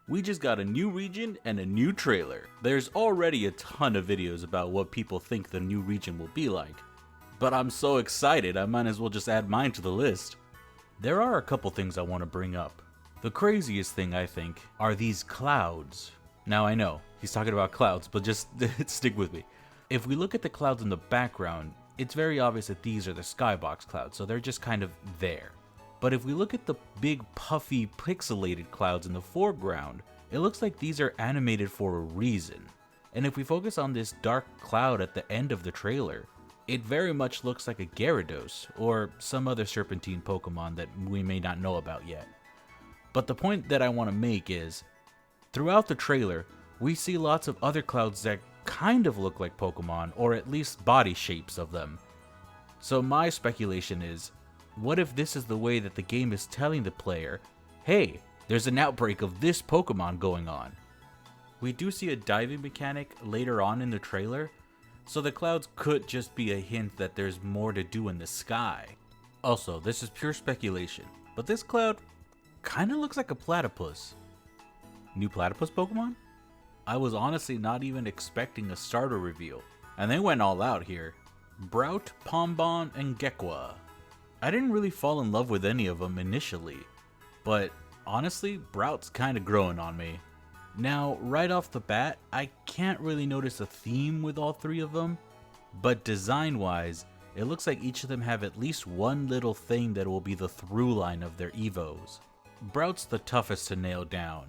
We just got a new region and a new trailer. There's already a ton of videos about what people think the new region will be like. But I'm so excited, I might as well just add mine to the list. There are a couple things I want to bring up. The craziest thing, I think, are these clouds. Now I know, he's talking about clouds, but just stick with me. If we look at the clouds in the background, it's very obvious that these are the skybox clouds, so they're just kind of there. But if we look at the big puffy pixelated clouds in the foreground, it looks like these are animated for a reason. And if we focus on this dark cloud at the end of the trailer, it very much looks like a Gyarados, or some other Serpentine Pokemon that we may not know about yet. But the point that I want to make is, throughout the trailer, we see lots of other clouds that kind of look like Pokemon, or at least body shapes of them. So my speculation is, what if this is the way that the game is telling the player, hey, there's an outbreak of this Pokemon going on? We do see a diving mechanic later on in the trailer, so the clouds could just be a hint that there's more to do in the sky. Also, this is pure speculation, but this cloud kinda looks like a platypus. New platypus Pokemon? I was honestly not even expecting a starter reveal, and they went all out here. Brout, Pombon, and Gekwa. I didn't really fall in love with any of them initially, but honestly, Brout's kinda growing on me. Now, right off the bat, I can't really notice a theme with all three of them, but design-wise, it looks like each of them have at least one little thing that will be the through line of their evos. Brout's the toughest to nail down,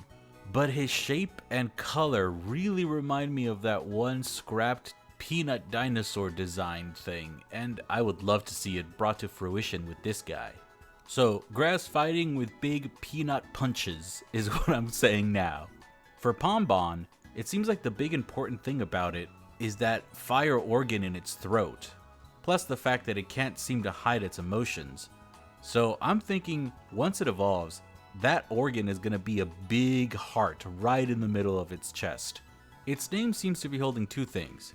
but his shape and color really remind me of that one scrapped peanut dinosaur design thing, and I would love to see it brought to fruition with this guy. So, grass fighting with big peanut punches is what I'm saying now. For Pombon, it seems like the big important thing about it is that fire organ in its throat, plus the fact that it can't seem to hide its emotions. So I'm thinking once it evolves, that organ is going to be a big heart right in the middle of its chest. Its name seems to be holding two things.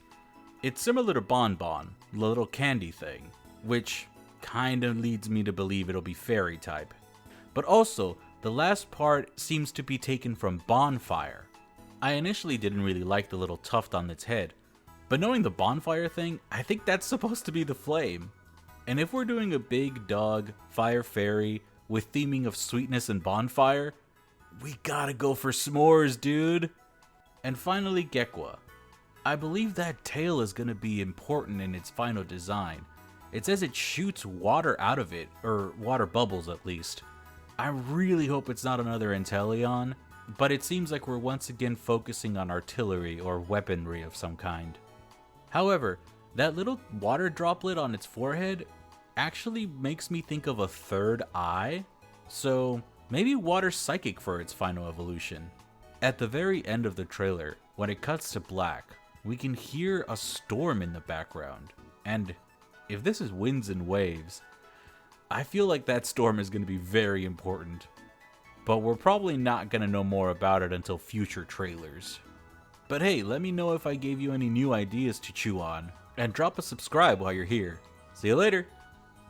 It's similar to Bonbon, the little candy thing, which kind of leads me to believe it'll be fairy type. But also, the last part seems to be taken from Bonfire. I initially didn't really like the little tuft on its head, but knowing the bonfire thing, I think that's supposed to be the flame. And if we're doing a big dog, fire fairy, with theming of sweetness and bonfire, we gotta go for s'mores, dude! And finally, Gekwa. I believe that tail is gonna be important in its final design. It says it shoots water out of it, or water bubbles at least. I really hope it's not another Inteleon, but it seems like we're once again focusing on artillery or weaponry of some kind. However, that little water droplet on its forehead actually makes me think of a third eye, so maybe water's psychic for its final evolution. At the very end of the trailer, when it cuts to black, we can hear a storm in the background, and if this is winds and waves, I feel like that storm is going to be very important, but we're probably not going to know more about it until future trailers. But hey, let me know if I gave you any new ideas to chew on, and drop a subscribe while you're here. See you later!